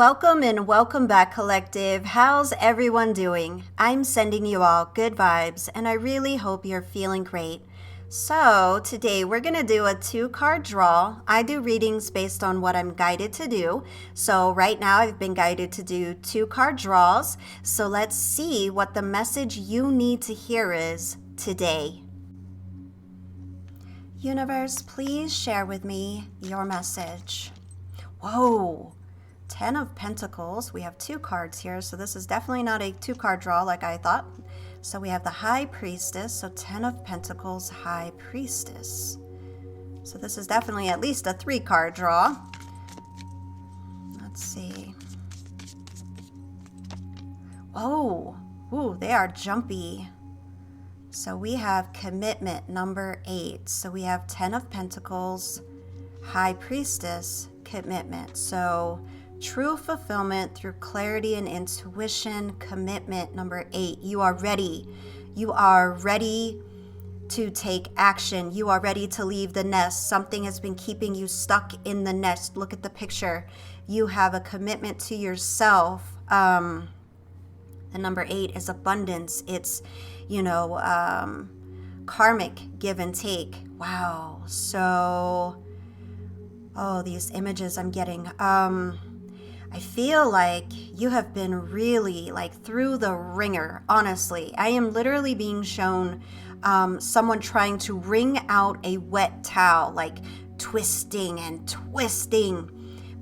Welcome and welcome back, collective. How's everyone doing? I'm sending you all good vibes, and I really hope you're feeling great. So today we're going to do a 2-card draw. I do readings based on what I'm guided to do. So right now I've been guided to do 2-card draws. So let's see what the message you need to hear is today. Universe, please share with me your message. Whoa. 10 of Pentacles. We have 2 cards here, so this is definitely not a 2-card draw like I thought. So we have the High Priestess, so 10 of Pentacles, High Priestess. So this is definitely at least a 3-card draw. Let's see. Oh, ooh, they are jumpy. So we have commitment, number 8. So we have 10 of Pentacles, High Priestess, commitment. So true fulfillment through clarity and intuition, commitment, number 8. You are ready. You are ready to take action. You are ready to leave the nest. Something has been keeping you stuck in the nest. Look at the picture. You have a commitment to yourself. The number 8 is abundance. It's, karmic give and take. Wow. So, these images I'm getting. I feel like you have been really through the ringer, honestly. I am literally being shown someone trying to wring out a wet towel, twisting and twisting,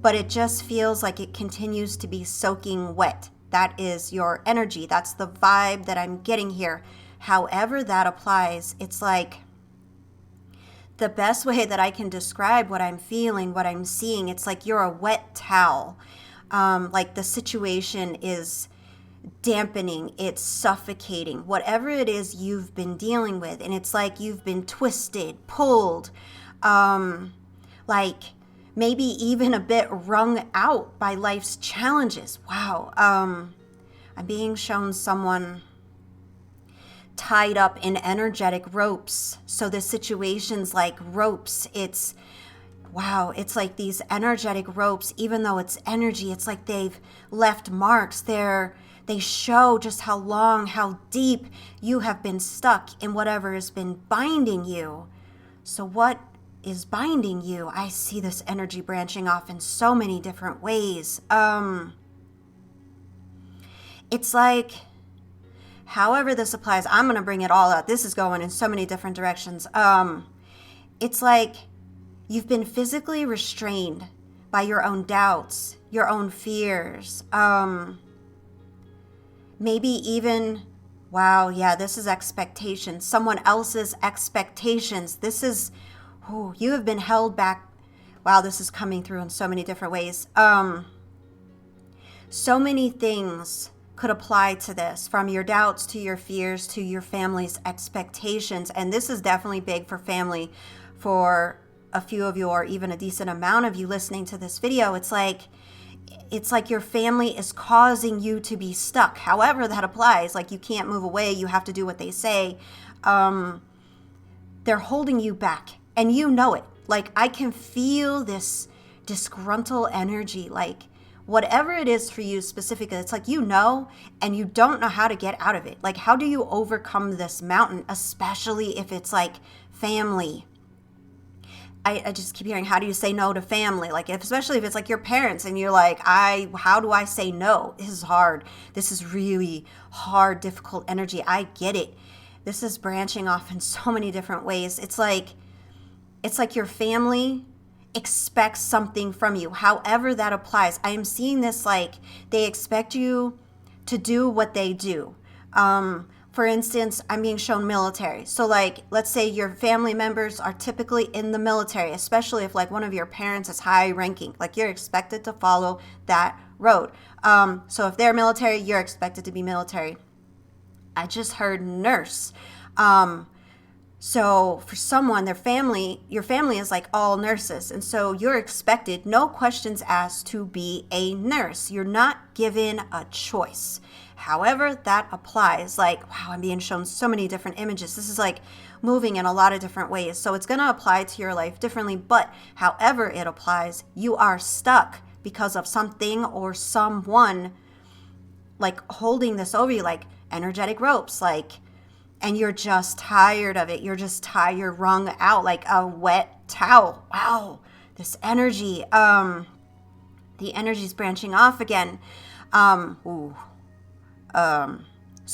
but it just feels like it continues to be soaking wet. That is your energy. That's the vibe that I'm getting here. However that applies, it's like the best way that I can describe what I'm feeling, what I'm seeing, it's like you're a wet towel. The situation is dampening, it's suffocating, whatever it is you've been dealing with. And it's like you've been twisted, pulled, maybe even a bit wrung out by life's challenges. Wow. I'm being shown someone tied up in energetic ropes. So the situation's like ropes. It's like these energetic ropes, even though it's energy, it's like they've left marks. They show just how long, how deep you have been stuck in whatever has been binding you. So what is binding you? I see this energy branching off in so many different ways. It's like, however this applies, I'm going to bring it all out. This is going in so many different directions. It's like you've been physically restrained by your own doubts, your own fears. Maybe even, this is expectations. Someone else's expectations. This is, you have been held back. Wow, this is coming through in so many different ways. So many things could apply to this, from your doubts to your fears to your family's expectations. And this is definitely big for family, for a few of you, or even a decent amount of you listening to this video. It's like your family is causing you to be stuck. However that applies, you can't move away. You have to do what they say. They're holding you back, and you know it. I can feel this disgruntled energy, whatever it is for you specifically, it's and you don't know how to get out of it. How do you overcome this mountain, especially if it's family? I just keep hearing, how do you say no to family? Especially if it's your parents and you're how do I say no? This is hard. This is really hard, difficult energy. I get it. This is branching off in so many different ways. It's like your family expects something from you. However that applies. I am seeing this they expect you to do what they do. For instance, I'm being shown military. So let's say your family members are typically in the military, especially if one of your parents is high ranking, you're expected to follow that road. So if they're military, you're expected to be military. I just heard nurse. So for someone, your family is all nurses. And so you're expected, no questions asked, to be a nurse. You're not given a choice. However that applies, I'm being shown so many different images. This is moving in a lot of different ways. So it's going to apply to your life differently. But however it applies, you are stuck because of something or someone like holding this over you, like energetic ropes, like, and you're just tired of it. You're just tired. You're wrung out like a wet towel. Wow. This energy, the energy's branching off again. So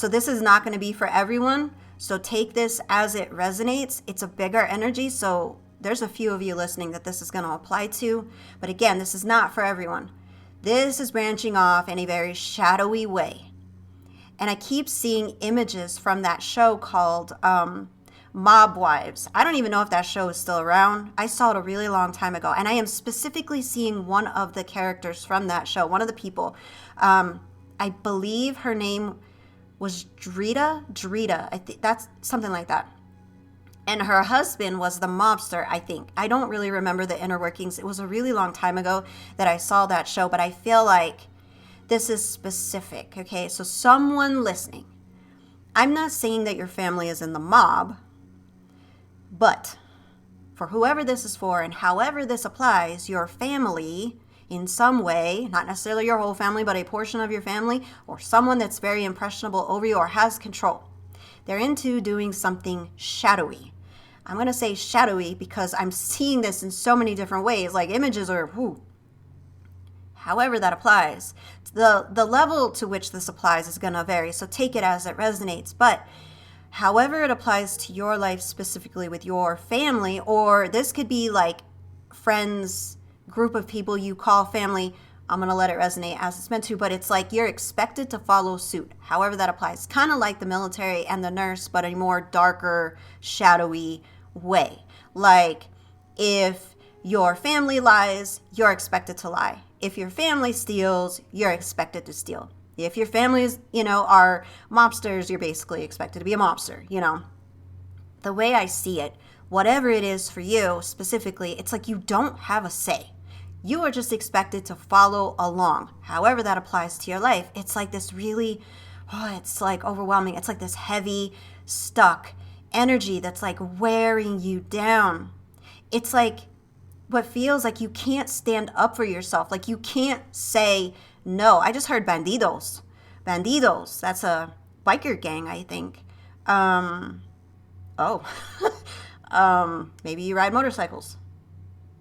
this is not going to be for everyone. So take this as it resonates. It's a bigger energy. So there's a few of you listening that this is going to apply to. But again, this is not for everyone. This is branching off in a very shadowy way. And I keep seeing images from that show called Mob Wives. I don't even know if that show is still around. I saw it a really long time ago. And I am specifically seeing one of the characters from that show, one of the people. I believe her name was Drita. I think that's something like that. And her husband was the mobster, I think. I don't really remember the inner workings. It was a really long time ago that I saw that show, but I feel like this is specific, okay? So someone listening, I'm not saying that your family is in the mob, but for whoever this is for and however this applies, your family in some way, not necessarily your whole family, but a portion of your family or someone that's very impressionable over you or has control, they're into doing something shadowy. I'm going to say shadowy because I'm seeing this in so many different ways, like images are, however that applies. The level to which this applies is going to vary, so take it as it resonates. But however it applies to your life specifically with your family, or this could be like friends, group of people you call family, I'm going to let it resonate as it's meant to, but it's like you're expected to follow suit, however that applies. Kind of like the military and the nurse, but a more darker, shadowy way. Like if your family lies, you're expected to lie. If your family steals, you're expected to steal. If your families, are mobsters, you're basically expected to be a mobster, The way I see it, whatever it is for you specifically, it's like you don't have a say. You are just expected to follow along. However that applies to your life, it's like this really, it's like overwhelming. It's like this heavy, stuck energy that's like wearing you down. It's like what feels like you can't stand up for yourself. Like you can't say no. I just heard bandidos. Bandidos. That's a biker gang, I think. Maybe you ride motorcycles.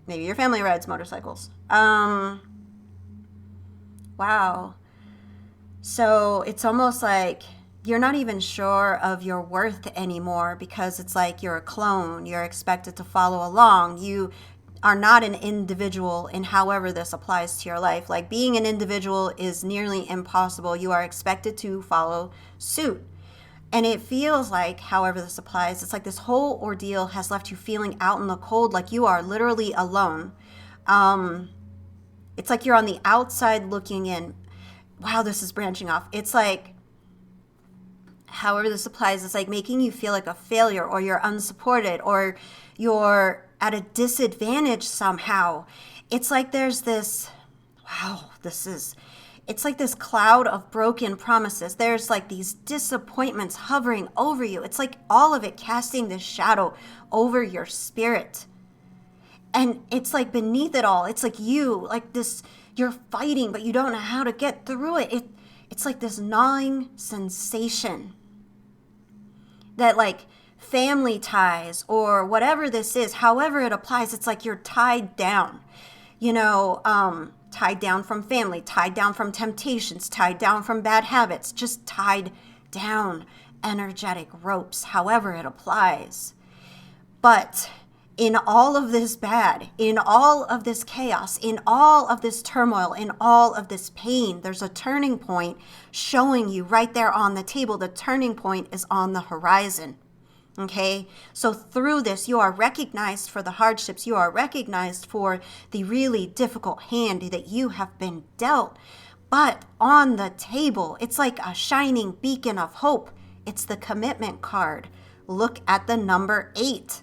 Maybe your family rides motorcycles. Wow. So it's almost like you're not even sure of your worth anymore because it's like you're a clone. You're expected to follow along. You are not an individual in however this applies to your life. Like being an individual is nearly impossible. You are expected to follow suit. And it feels like, however this applies, it's like this whole ordeal has left you feeling out in the cold, like you are literally alone. It's like you're on the outside looking in. Wow, this is branching off. It's like, however this applies, it's like making you feel like a failure or you're unsupported or you're at a disadvantage somehow. It's like there's this, it's like this cloud of broken promises. There's like these disappointments hovering over you. It's like all of it casting this shadow over your spirit. And it's like beneath it all, it's like you're fighting, but you don't know how to get through it. It's like this gnawing sensation that like family ties or whatever this is, however it applies, it's like you're tied down, tied down from family, tied down from temptations, tied down from bad habits, just tied down, energetic ropes, however it applies. But in all of this bad, in all of this chaos, in all of this turmoil, in all of this pain, there's a turning point showing you right there on the table. The turning point is on the horizon. Okay, so through this, you are recognized for the hardships. You are recognized for the really difficult hand that you have been dealt. But on the table, it's like a shining beacon of hope. It's the commitment card. Look at the number 8.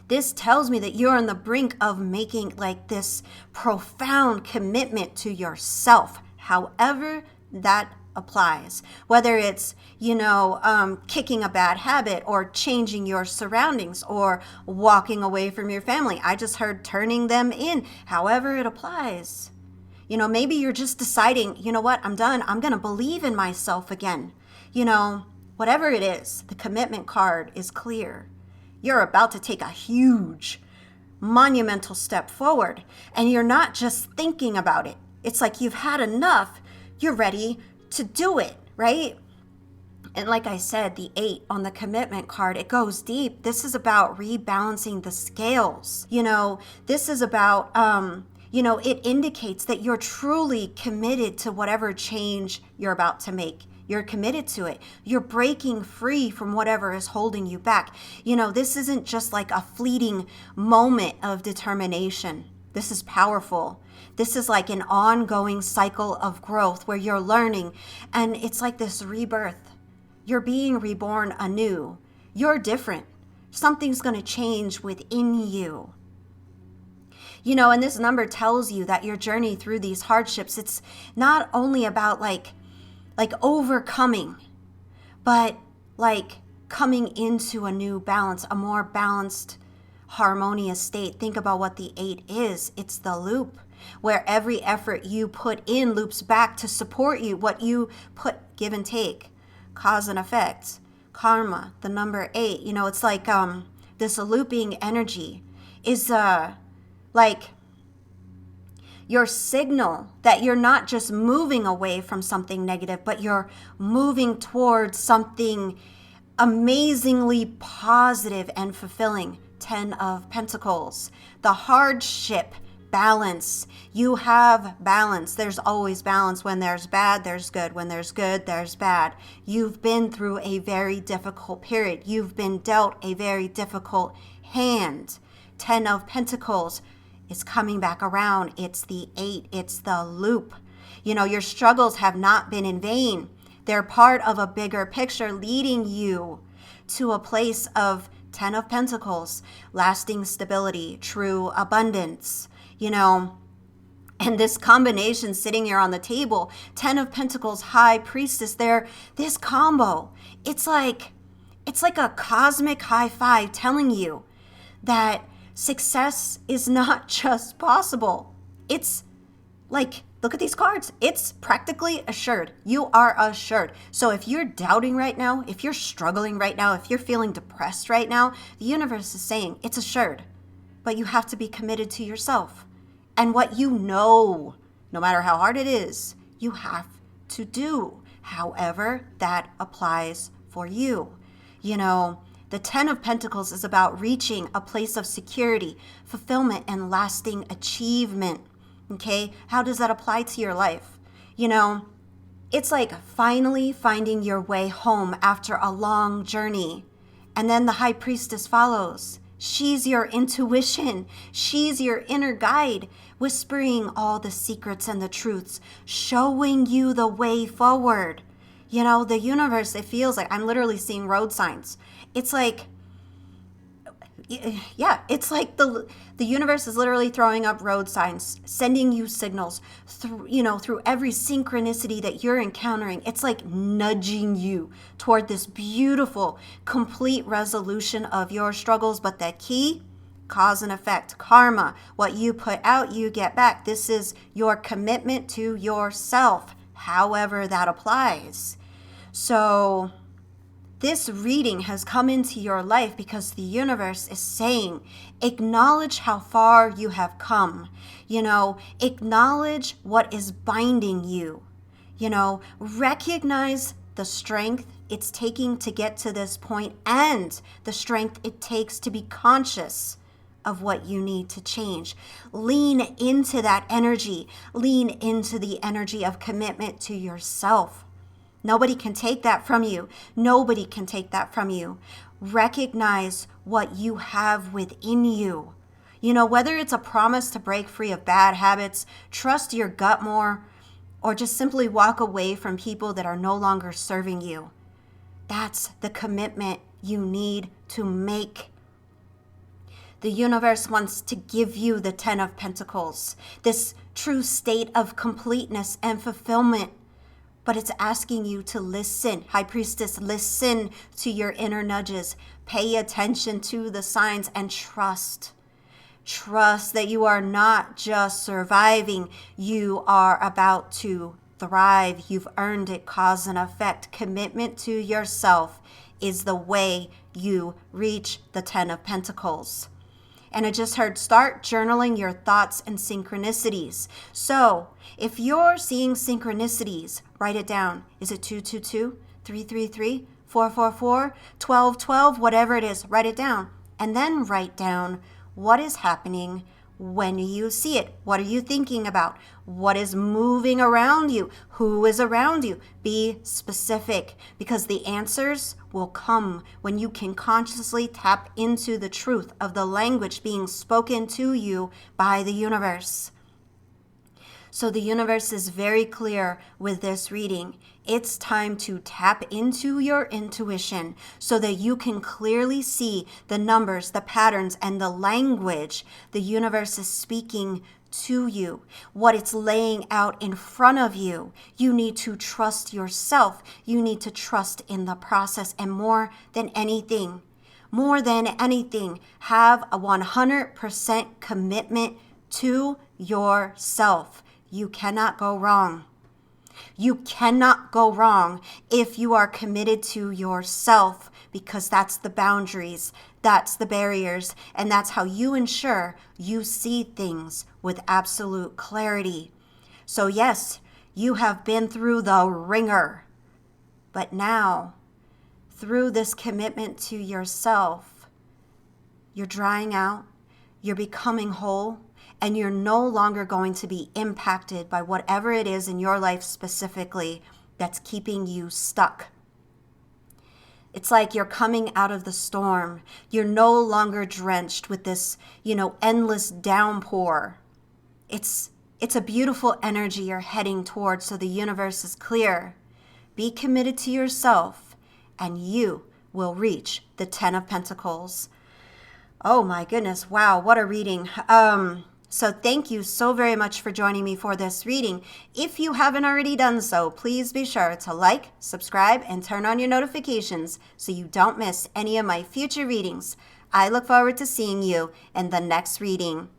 This tells me that you're on the brink of making like this profound commitment to yourself, however that applies. Whether it's, kicking a bad habit or changing your surroundings or walking away from your family. I just heard turning them in, however it applies. Maybe you're just deciding, you know what, I'm done. I'm going to believe in myself again. Whatever it is, the commitment card is clear. You're about to take a huge, monumental step forward, and you're not just thinking about it. It's like you've had enough. You're ready to do it, right? And like I said, the 8 on the commitment card, it goes deep. This is about rebalancing the scales. This is about, it indicates that you're truly committed to whatever change you're about to make. You're committed to it. You're breaking free from whatever is holding you back. This isn't just like a fleeting moment of determination. This is powerful. This is like an ongoing cycle of growth where you're learning, and it's like this rebirth. You're being reborn anew. You're different. Something's going to change within you. And this number tells you that your journey through these hardships, it's not only about like overcoming, but like coming into a new balance, a more balanced, harmonious state. Think about what the 8 is. It's the loop, where every effort you put in loops back to support you. What you put, give and take, cause and effect, karma, the number 8. It's like this looping energy is like your signal that you're not just moving away from something negative, but you're moving towards something amazingly positive and fulfilling. 10 of Pentacles, the hardship, balance. You have balance. There's always balance. When there's bad, there's good. When there's good, there's bad. You've been through a very difficult period. You've been dealt a very difficult hand. 10 of Pentacles is coming back around. It's the 8. It's the loop. Your struggles have not been in vain. They're part of a bigger picture leading you to a place of 10 of Pentacles, lasting stability, true abundance, and this combination sitting here on the table, 10 of Pentacles, High Priestess, this combo, it's like a cosmic high five telling you that success is not just possible. It's like, look at these cards. It's practically assured. You are assured. So if you're doubting right now, if you're struggling right now, if you're feeling depressed right now, the universe is saying it's assured. But you have to be committed to yourself. And what no matter how hard it is, you have to do. However, that applies for you. The 10 of Pentacles is about reaching a place of security, fulfillment, and lasting achievement. Okay, how does that apply to your life? It's like finally finding your way home after a long journey. And then the High Priestess follows. She's your intuition. She's your inner guide, whispering all the secrets and the truths, showing you the way forward. The universe, it feels like I'm literally seeing road signs. It's like, it's like the universe is literally throwing up road signs, sending you signals through every synchronicity that you're encountering. It's like nudging you toward this beautiful, complete resolution of your struggles. But the key, cause and effect, karma, what you put out, you get back. This is your commitment to yourself, however that applies. So this reading has come into your life because the universe is saying, acknowledge how far you have come. Acknowledge what is binding you. Recognize the strength it's taking to get to this point and the strength it takes to be conscious of what you need to change. Lean into that energy. Lean into the energy of commitment to yourself. Nobody can take that from you. Nobody can take that from you. Recognize what you have within you. Whether it's a promise to break free of bad habits, trust your gut more, or just simply walk away from people that are no longer serving you. That's the commitment you need to make. The universe wants to give you the 10 of Pentacles, this true state of completeness and fulfillment. but it's asking you to listen. High Priestess, listen to your inner nudges. Pay attention to the signs and trust. Trust that you are not just surviving. You are about to thrive. You've earned it. Cause and effect. Commitment to yourself is the way you reach the 10 of Pentacles. And I just heard start journaling your thoughts and synchronicities. So if you're seeing synchronicities, write it down. Is it 222, 333, 444, 1212, whatever it is, write it down. And then write down what is happening when you see it. What are you thinking about? What is moving around you? Who is around you? Be specific, because the answers will come when you can consciously tap into the truth of the language being spoken to you by the universe. So the universe is very clear with this reading. It's time to tap into your intuition so that you can clearly see the numbers, the patterns, and the language the universe is speaking to you, what it's laying out in front of you. You need to trust yourself. You need to trust in the process. And more than anything, have a 100% commitment to yourself. You cannot go wrong. You cannot go wrong if you are committed to yourself, because that's the boundaries, that's the barriers, and that's how you ensure you see things with absolute clarity. So yes, you have been through the ringer, but now, through this commitment to yourself, you're drying out, you're becoming whole, and you're no longer going to be impacted by whatever it is in your life specifically that's keeping you stuck. It's like you're coming out of the storm. You're no longer drenched with this, endless downpour. It's a beautiful energy you're heading towards, so the universe is clear. Be committed to yourself, and you will reach the 10 of Pentacles. Oh my goodness, wow, what a reading. So thank you so very much for joining me for this reading. If you haven't already done so, please be sure to like, subscribe, and turn on your notifications so you don't miss any of my future readings. I look forward to seeing you in the next reading.